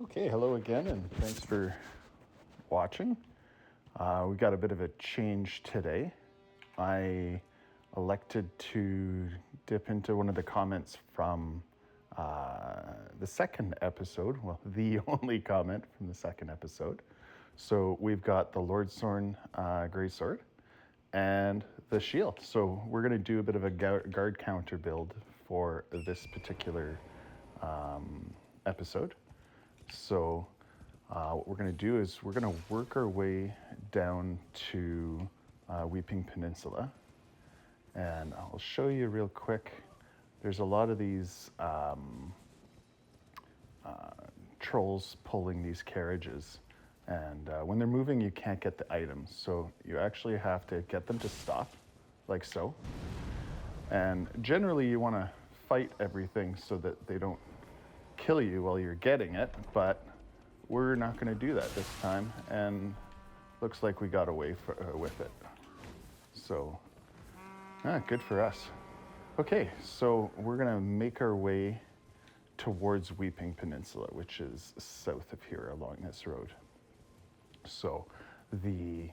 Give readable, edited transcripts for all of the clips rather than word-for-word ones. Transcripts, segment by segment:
Okay, hello again, and thanks for watching. We got a bit of a change today. I elected to dip into one of the comments from the second episode, well, the only comment from the second episode. So we've got the Lordsorn Greysword and the shield. So we're going to do a bit of a guard counter build for this particular episode. So what we're going to do is we're going to work our way down to Weeping Peninsula. And I'll show you real quick. There's a lot of these trolls pulling these carriages. And when they're moving, you can't get the items. So you actually have to get them to stop, like so. And generally, you want to fight everything so that they don't kill you while you're getting it, but we're not going to do that this time, and looks like we got away with it. So, good for us. Okay, so we're going to make our way towards Weeping Peninsula, which is south of here along this road. So the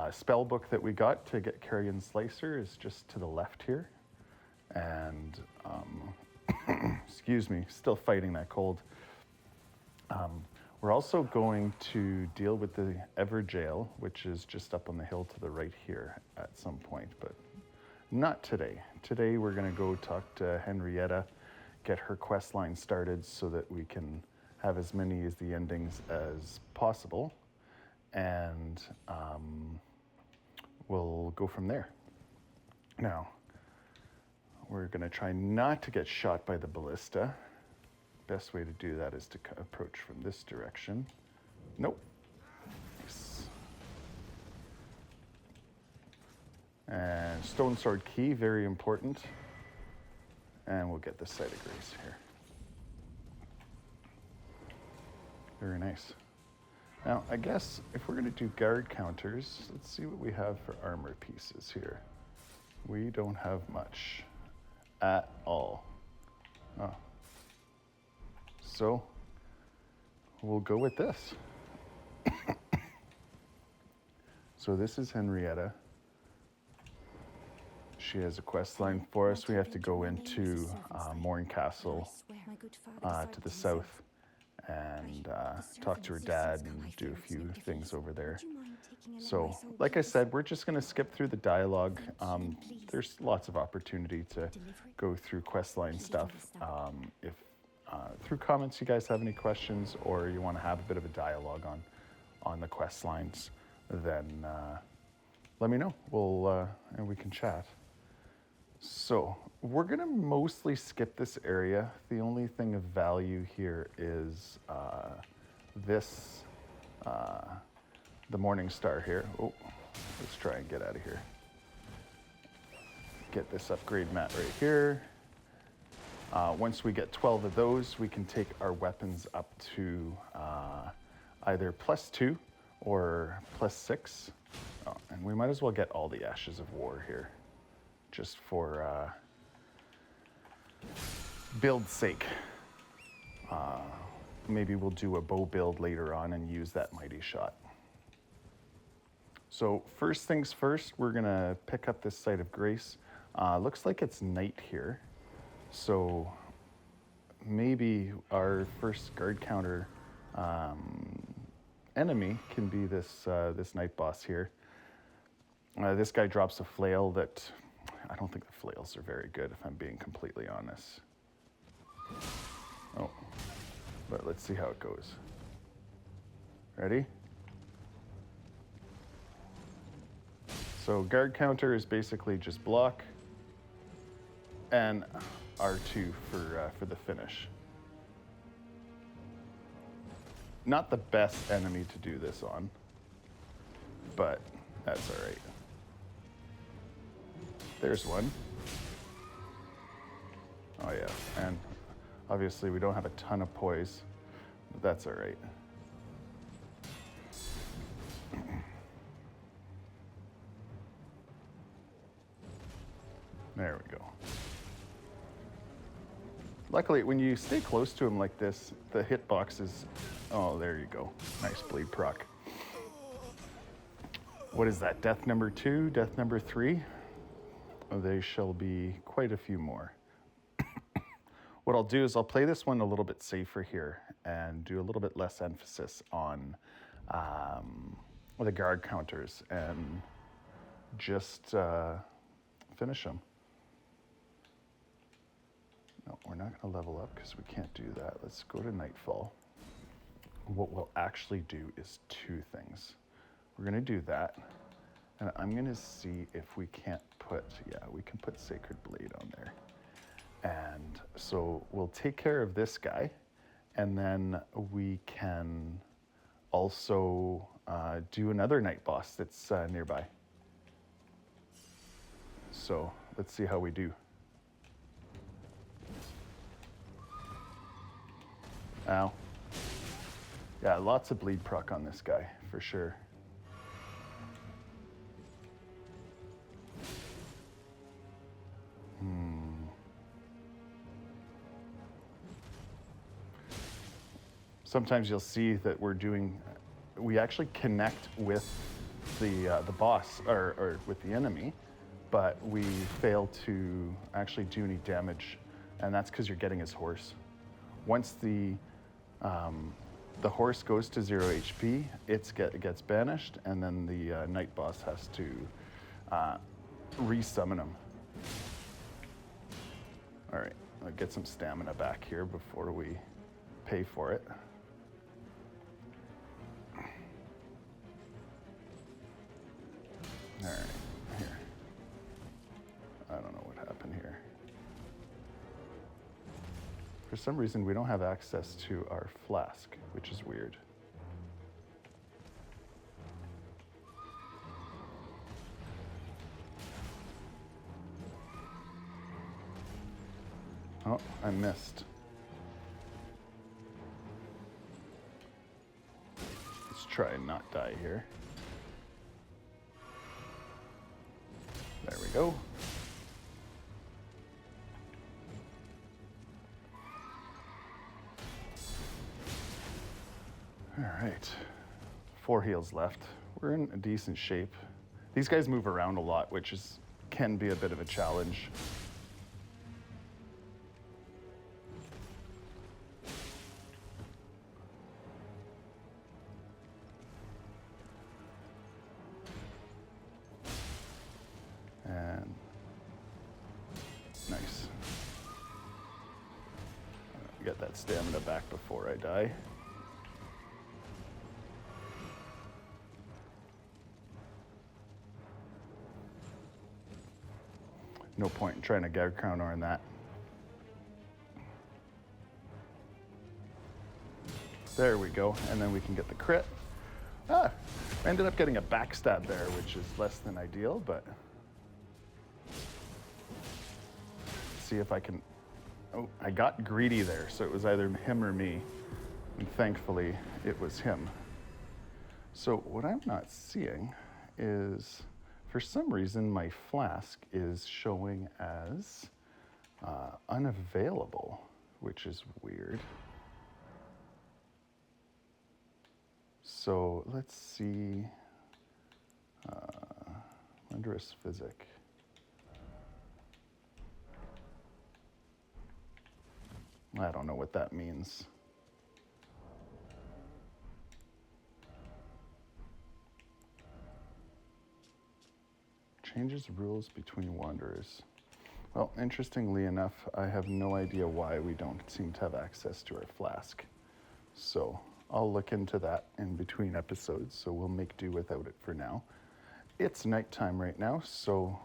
spell book that we got to get Carrion Slicer is just to the left here. And excuse me, still fighting that cold. We're also going to deal with the Everjail, which is just up on the hill to the right here at some point, but not today. Today we're going to go talk to Henrietta, get her quest line started so that we can have as many as the endings as possible, and we'll go from there. Now, we're going to try not to get shot by the ballista. Best way to do that is to approach from this direction. Nope. Nice. And Stone Sword Key, very important. And we'll get the Site of Grace here. Very nice. Now, I guess if we're going to do guard counters, let's see what we have for armor pieces here. We don't have much at all. Oh. So we'll go with this. So this is Henrietta. She has a quest line for us. We have to go into Morn Castle to the south and talk to her dad and do a few things over there. So, like I said, we're just going to skip through the dialogue. There's lots of opportunity to go through questline stuff. If through comments you guys have any questions or you want to have a bit of a dialogue on the quest lines, then let me know. And we can chat. So we're going to mostly skip this area. The only thing of value here is this, the Morning Star here. Oh, let's try and get out of here. Get this upgrade mat right here. Once we get 12 of those, we can take our weapons up to either +2 or +6. Oh, and we might as well get all the Ashes of War here, just for build's sake. Maybe we'll do a bow build later on and use that Mighty Shot. So first things first, we're gonna pick up this Site of Grace. Looks like it's night here. So maybe our first guard counter enemy can be this night boss here. This guy drops a flail that I don't think the flails are very good, if I'm being completely honest. Oh, but let's see how it goes. Ready? So guard counter is basically just block and R2 for the finish. Not the best enemy to do this on, but that's all right. There's one. Oh yeah, and obviously we don't have a ton of poise, but that's all right. There we go. Luckily, when you stay close to him like this, the hitbox is... Oh, there you go. Nice bleed proc. What is that? Death number 2, death number 3? Oh, there shall be quite a few more. What I'll do is I'll play this one a little bit safer here and do a little bit less emphasis on the guard counters and just finish them. No, we're not going to level up because we can't do that. Let's go to Nightfall. What we'll actually do is 2 things. We're going to do that, and I'm going to see if we can't put, yeah, we can put Sacred Blade on there. And so we'll take care of this guy, and then we can also do another night boss that's nearby. So let's see how we do. Ow. Yeah, lots of bleed proc on this guy, for sure. Sometimes you'll see that we actually connect with the boss, or with the enemy, but we fail to actually do any damage, and that's because you're getting his horse. Once the horse goes to 0 HP, it gets banished, and then the night boss has to re-summon him. All right, I'll get some stamina back here before we pay for it. All right, here. I don't know what happened here. For some reason, we don't have access to our flask, which is weird. Oh, I missed. Let's try and not die here. There we go. All right, 4 heals left. We're in a decent shape. These guys move around a lot, which can be a bit of a challenge. And nice. Get that stamina back before I die. No point in trying to guard counter on that. There we go, and then we can get the crit. I ended up getting a backstab there, which is less than ideal, but see if I can. Oh, I got greedy there, so it was either him or me, and thankfully it was him. So what I'm not seeing is, for some reason, my flask is showing as unavailable, which is weird. So let's see. Wondrous Physic. I don't know what that means. Changes rules between wanderers. Well, interestingly enough, I have no idea why we don't seem to have access to our flask. So I'll look into that in between episodes, so we'll make do without it for now. It's nighttime right now, so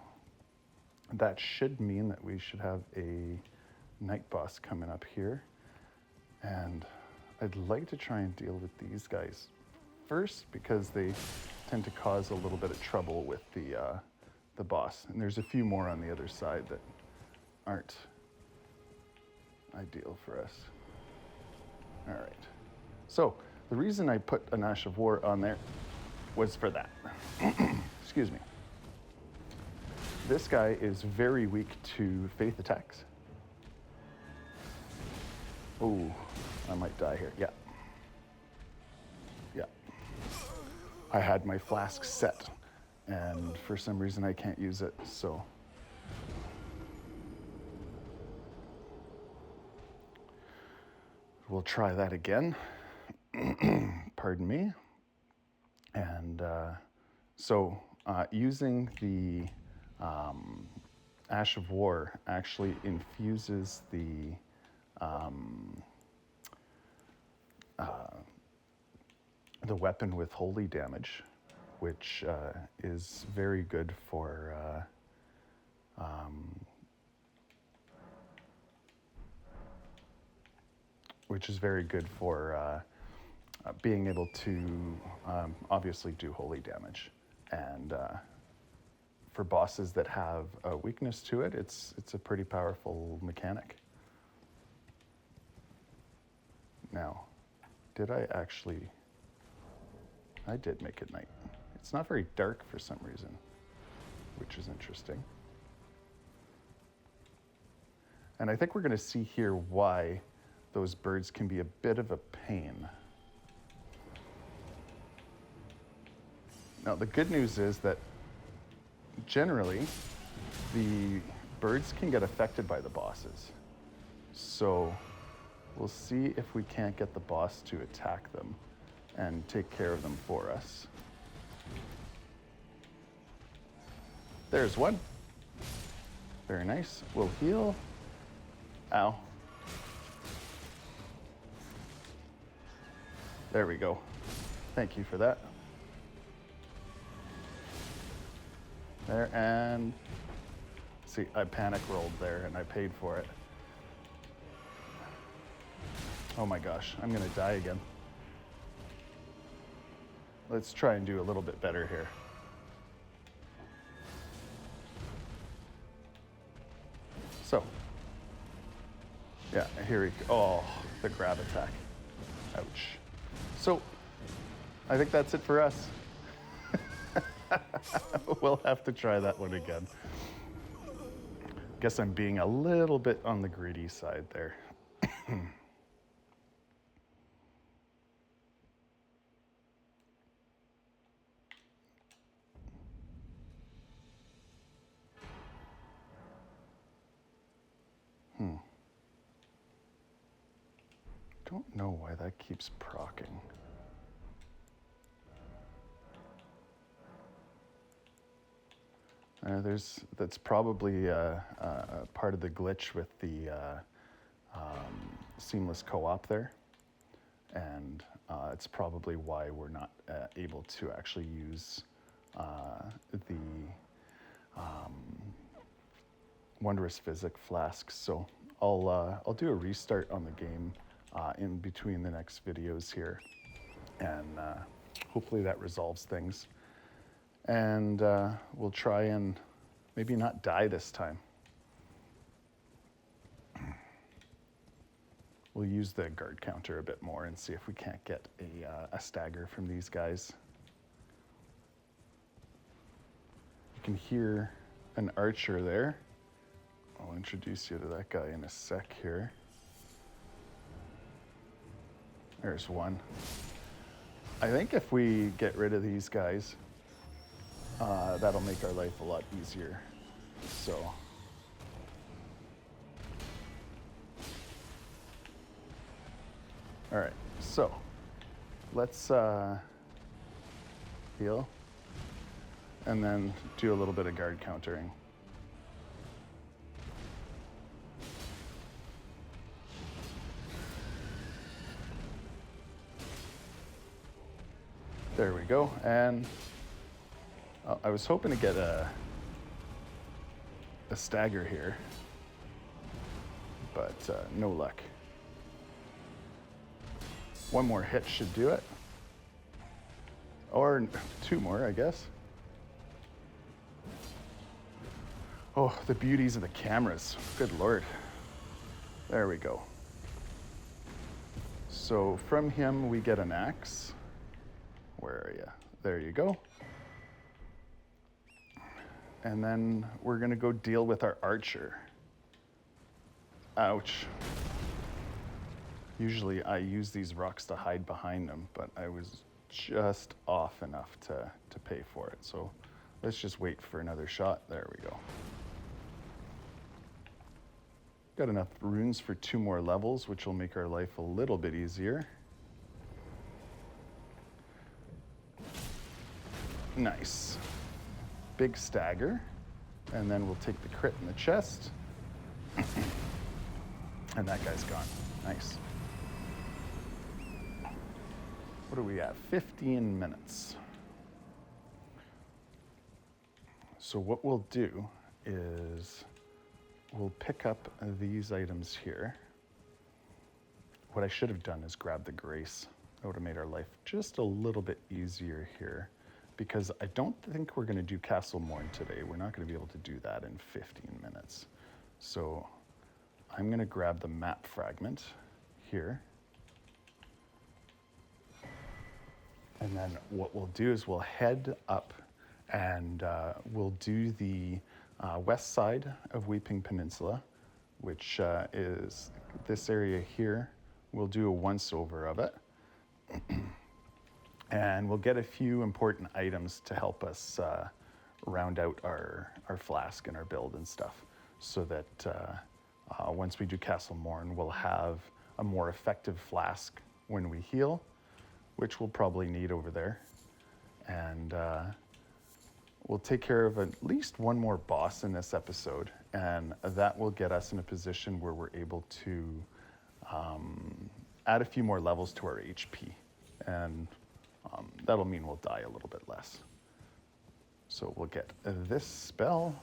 that should mean that we should have a night boss coming up here. And I'd like to try and deal with these guys first, because they tend to cause a little bit of trouble with the boss. And there's a few more on the other side that aren't ideal for us. All right. So the reason I put an Ash of War on there was for that. Excuse me. This guy is very weak to faith attacks. Oh, I might die here. Yeah. Yeah. I had my flask set, and for some reason I can't use it, so. We'll try that again. Pardon me. And using the Ash of War actually infuses the weapon with holy damage, which is very good for being able to obviously do holy damage. And for bosses that have a weakness to it, it's a pretty powerful mechanic. Now, did I actually... I did make it night. It's not very dark for some reason, which is interesting. And I think we're going to see here why those birds can be a bit of a pain. Now, the good news is that generally, the birds can get affected by the bosses. So we'll see if we can't get the boss to attack them and take care of them for us. There's one. Very nice. We'll heal. Ow. There we go. Thank you for that. There, and see, I panic rolled there and I paid for it. Oh my gosh, I'm gonna die again. Let's try and do a little bit better here. So, yeah, here we go. Oh, the grab attack. Ouch. So, I think that's it for us. We'll have to try that one again. Guess I'm being a little bit on the greedy side there. Don't know why that keeps proccing. That's probably part of the glitch with the seamless co-op there, and it's probably why we're not able to actually use the Wondrous Physic flasks. So I'll do a restart on the game in between the next videos here, and hopefully that resolves things. And we'll try and maybe not die this time. We'll use the guard counter a bit more and see if we can't get a stagger from these guys. You can hear an archer there. I'll introduce you to that guy in a sec here. There's one. I think if we get rid of these guys, that'll make our life a lot easier. So, all right, so let's heal and then do a little bit of guard countering. There we go, and I was hoping to get a stagger here, but no luck. One more hit should do it, or two more, I guess. Oh, the beauties of the cameras, good Lord. There we go. So from him we get an axe. Where are you? There you go. And then we're gonna go deal with our archer. Ouch. Usually I use these rocks to hide behind them, but I was just off enough to pay for it. So let's just wait for another shot. There we go. Got enough runes for 2 more levels, which will make our life a little bit easier. Nice. Big stagger. And then we'll take the crit in the chest. And that guy's gone. Nice. What are we at? 15 minutes. So what we'll do is we'll pick up these items here. What I should have done is grab the grace. That would have made our life just a little bit easier here, because I don't think we're going to do Castle Morn today. We're not going to be able to do that in 15 minutes. So I'm going to grab the map fragment here. And then what we'll do is we'll head up and we'll do the west side of Weeping Peninsula, which is this area here. We'll do a once-over of it. And we'll get a few important items to help us round out our flask and our build and stuff, so that once we do Castle Morn, we'll have a more effective flask when we heal, which we'll probably need over there. And we'll take care of at least one more boss in this episode, and that will get us in a position where we're able to add a few more levels to our HP. And that'll mean we'll die a little bit less. So we'll get this spell.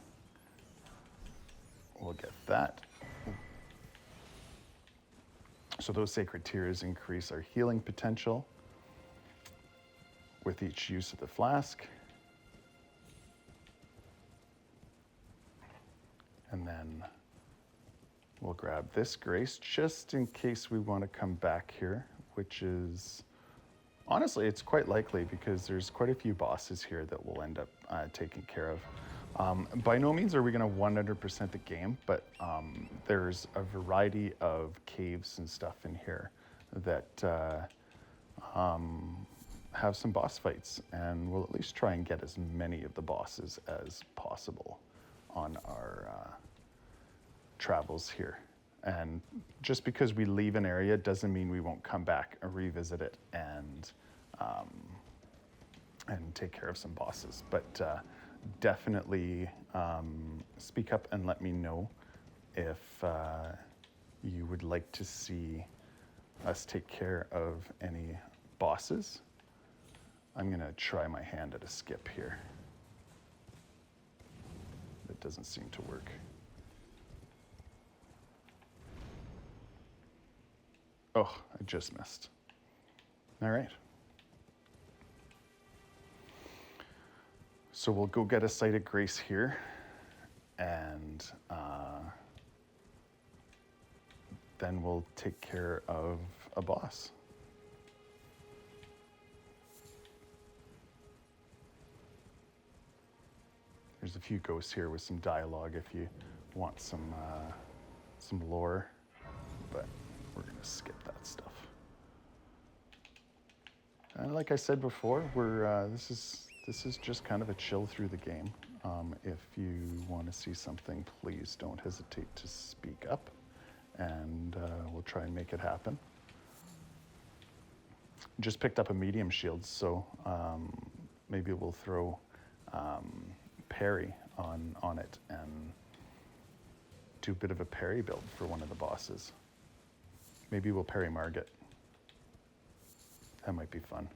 We'll get that. So those sacred tears increase our healing potential with each use of the flask. And then we'll grab this grace just in case we want to come back here, which is, honestly, it's quite likely because there's quite a few bosses here that we'll end up taking care of. By no means are we going to 100% the game, but there's a variety of caves and stuff in here that have some boss fights, and we'll at least try and get as many of the bosses as possible on our travels here. And just because we leave an area doesn't mean we won't come back and revisit it and take care of some bosses. But definitely speak up and let me know if you would like to see us take care of any bosses. I'm gonna try my hand at a skip here. It doesn't seem to work. Oh, I just missed. All right. So we'll go get a site of grace here, and then we'll take care of a boss. There's a few ghosts here with some dialogue if you want some lore, but we're gonna skip that stuff. And like I said before, we're this is just kind of a chill through the game. If you want to see something, please don't hesitate to speak up, and we'll try and make it happen. Just picked up a medium shield, so maybe we'll throw parry on it and do a bit of a parry build for one of the bosses. Maybe we'll parry Margit. That might be fun.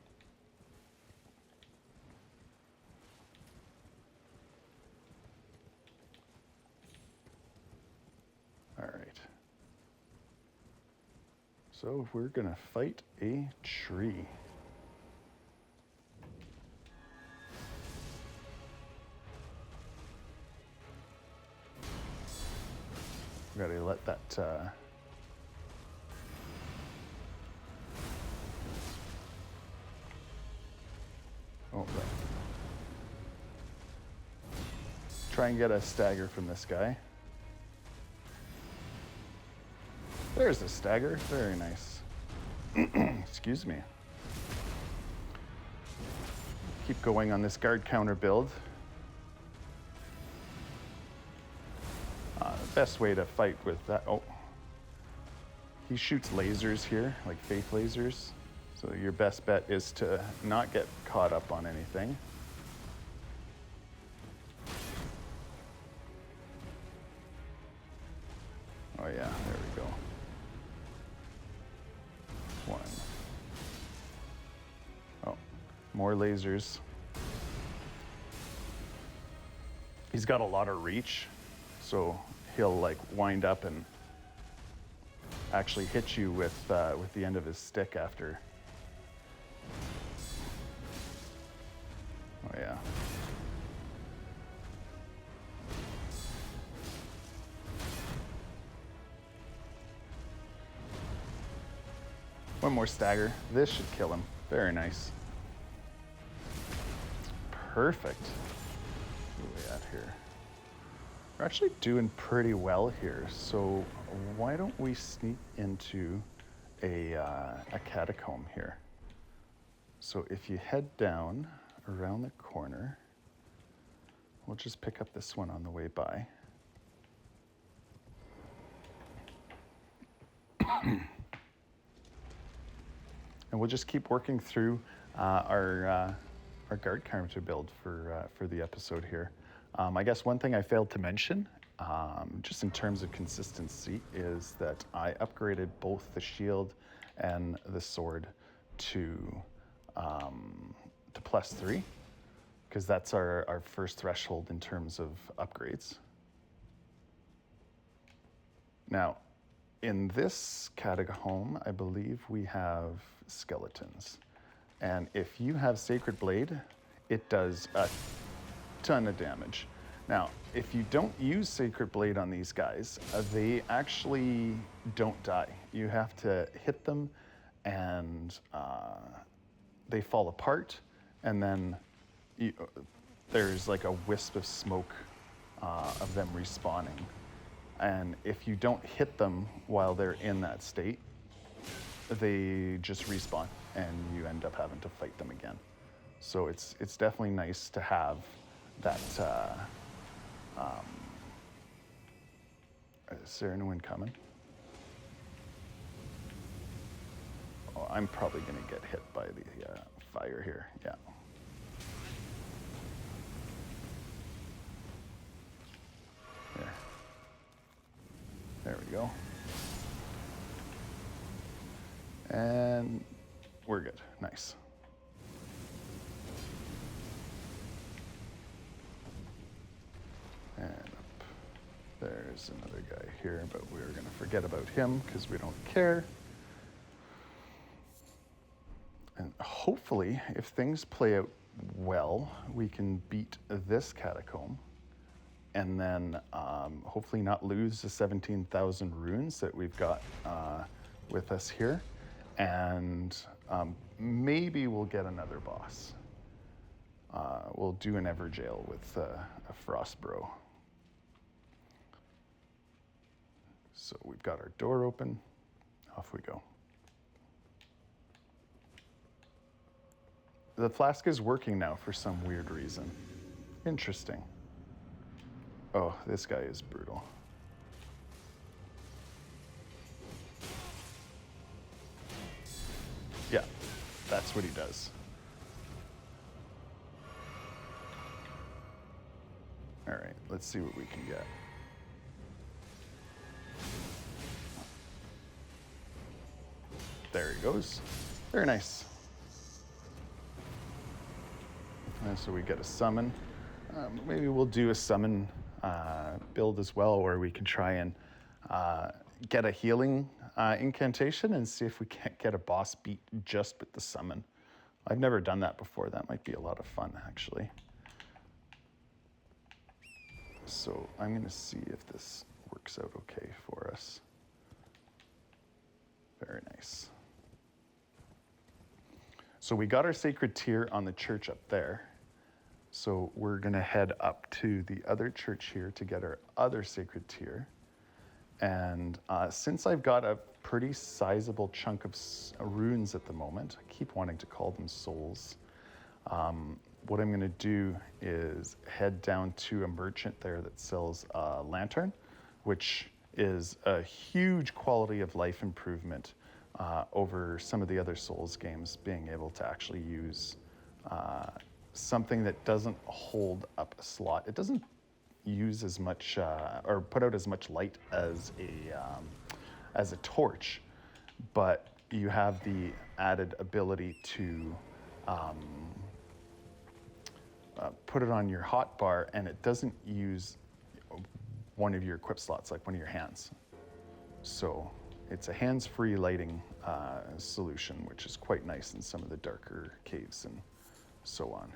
All right. So we're gonna fight a tree. We gotta let that oh, right. Try and get a stagger from this guy. There's the stagger, very nice. Excuse me. Keep going on this guard counter build. The best way to fight with that, oh, he shoots lasers here, like faith lasers. So your best bet is to not get caught up on anything. Oh yeah, there we go. One. Oh, more lasers. He's got a lot of reach, so he'll like wind up and actually hit you with the end of his stick after. Oh yeah. One more stagger. This should kill him. Very nice. Perfect. What are we at here? We're actually doing pretty well here. So why don't we sneak into a catacomb here? So if you head down around the corner, we'll just pick up this one on the way by. And we'll just keep working through our guard counter build for the episode here. I guess one thing I failed to mention, just in terms of consistency, is that I upgraded both the shield and the sword to +3, because that's our first threshold in terms of upgrades. Now, in this catacomb, I believe we have skeletons. And if you have Sacred Blade, it does a ton of damage. Now, if you don't use Sacred Blade on these guys, they actually don't die. You have to hit them and they fall apart, and then there's like a wisp of smoke of them respawning. And if you don't hit them while they're in that state, they just respawn and you end up having to fight them again. So it's definitely nice to have that. Is there anyone coming? Oh, I'm probably gonna get hit by the fire here, yeah. There we go. And we're good, nice. And up. There's another guy here, but we're gonna forget about him because we don't care. And hopefully, if things play out well, we can beat this catacomb and then hopefully not lose the 17,000 runes that we've got with us here. And maybe we'll get another boss. We'll do an Everjail with a Frostbro. So we've got our door open. Off we go. The flask is working now for some weird reason. Interesting. Oh, this guy is brutal. Yeah, that's what he does. All right, let's see what we can get. There he goes. Very nice. And so we get a summon. Maybe we'll do a summon build as well, where we can try and get a healing incantation and see if we can't get a boss beat just with the summon. I've never done that before. That might be a lot of fun, actually. So I'm going to see if this works out okay for us. Very nice. So we got our sacred tier on the church up there. So we're going to head up to the other church here to get our other sacred tier. And since I've got a pretty sizable chunk of runes at the moment. I keep wanting to call them souls. What I'm going to do is head down to a merchant there that sells a lantern, which is a huge quality of life improvement over some of the other Souls games, being able to actually use something that doesn't hold up a slot. It doesn't use as much or put out as much light as a torch, but you have the added ability to put it on your hotbar, and it doesn't use one of your equip slots, like one of your hands. So it's a hands-free lighting solution, which is quite nice in some of the darker caves and so on.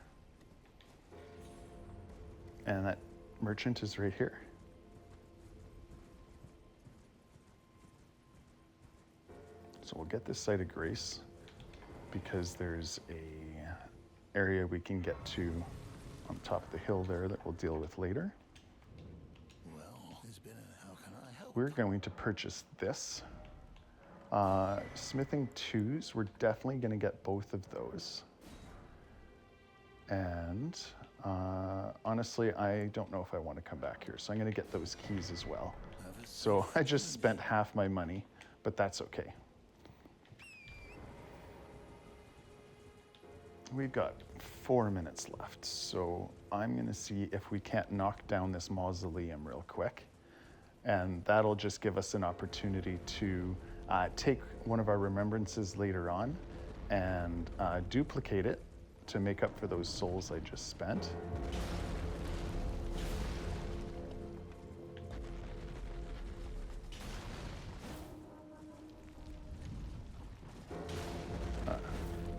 And that merchant is right here. So we'll get this site of grace because there's a area we can get to on top of the hill there that we'll deal with later. Well, how can I help? We're going to purchase this. Smithing 2s, we're definitely going to get both of those. And honestly, I don't know if I want to come back here, so I'm going to get those keys as well. So I just spent half my money, but that's okay. We've got 4 minutes left, so I'm going to see if we can't knock down this mausoleum real quick. And that'll just give us an opportunity to take one of our remembrances later on and duplicate it to make up for those souls I just spent.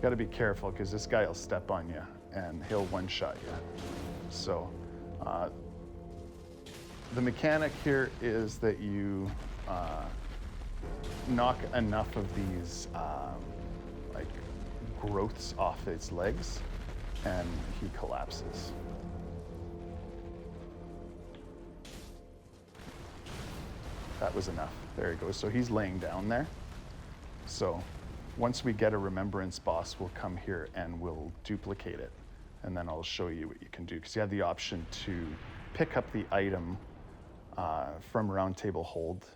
Got to be careful because this guy will step on you and he'll one-shot you. So the mechanic here is that you knock enough of these like growths off its legs and he collapses. That was enough. There he goes. So he's laying down there. So once we get a remembrance boss, we'll come here and we'll duplicate it. And then I'll show you what you can do. Because you have the option to pick up the item from Round Table Hold.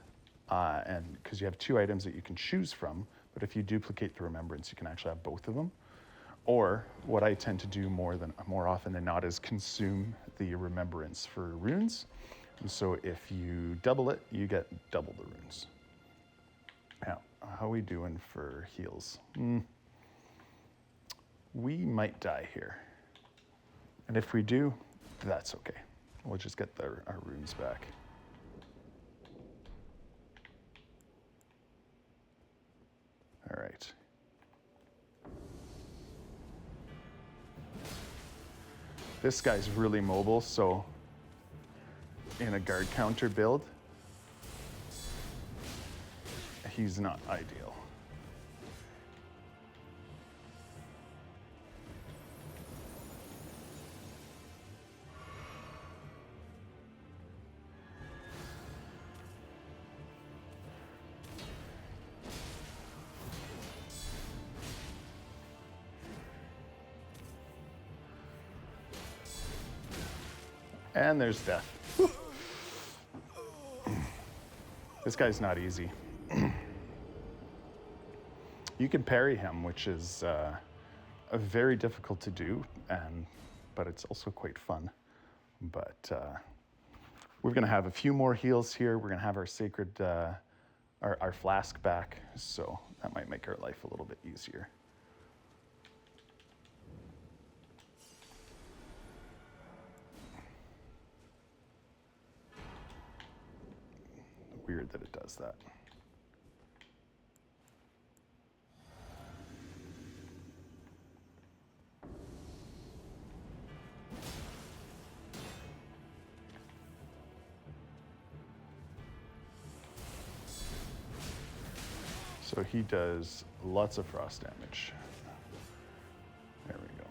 And because you have 2 items that you can choose from. But if you duplicate the remembrance, you can actually have both of them. Or what I tend to do more often than not is consume the remembrance for runes. And so if you double it, you get double the runes. Now, how are we doing for heals? We might die here. And if we do, that's okay. We'll just get our runes back. All right. This guy's really mobile, so in a guard counter build, he's not ideal. And there's death. This guy's not easy. You can parry him, which is very difficult to do, but it's also quite fun. But we're going to have a few more heals here. We're going to have our sacred, our flask back, so that might make our life a little bit easier. Weird that it does that. So he does lots of frost damage. There we go.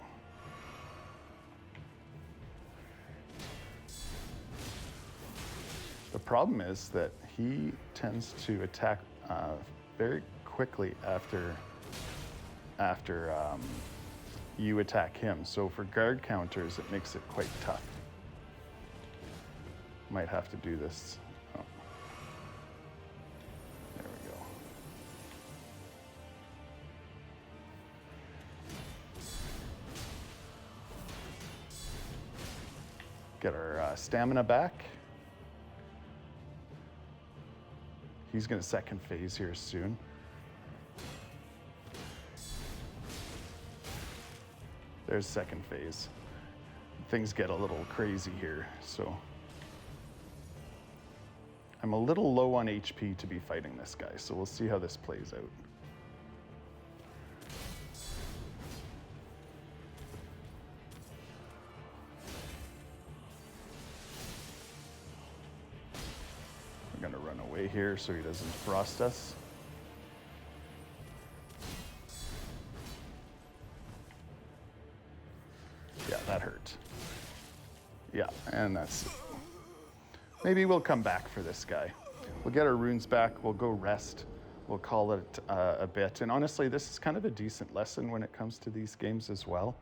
The problem is that he tends to attack very quickly after you attack him. So for guard counters, it makes it quite tough. Might have to do this. Oh. There we go. Get our stamina back. He's going to second phase here soon. There's second phase. Things get a little crazy here, so I'm a little low on HP to be fighting this guy, so we'll see how this plays out. I'm gonna run away here so he doesn't frost us. Yeah, that hurt. Yeah, and that's... Maybe we'll come back for this guy. We'll get our runes back, we'll go rest, we'll call it a bit. And honestly, this is kind of a decent lesson when it comes to these games as well.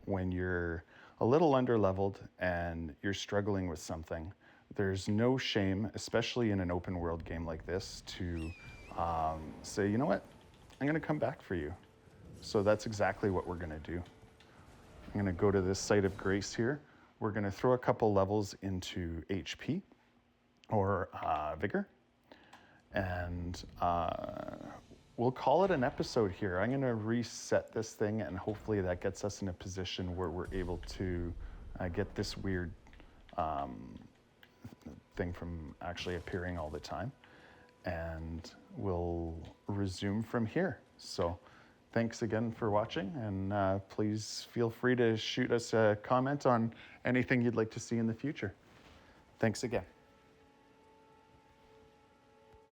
When you're a little under-leveled and you're struggling with something, there's no shame, especially in an open world game like this, to say, you know what, I'm gonna come back for you. So that's exactly what we're gonna do. I'm gonna go to this site of grace here. We're gonna throw a couple levels into HP or vigor, and we'll call it an episode here. I'm gonna reset this thing, and hopefully that gets us in a position where we're able to get this weird thing from actually appearing all the time, and we'll resume from here. So thanks again for watching, and please feel free to shoot us a comment on anything you'd like to see in the future. Thanks again.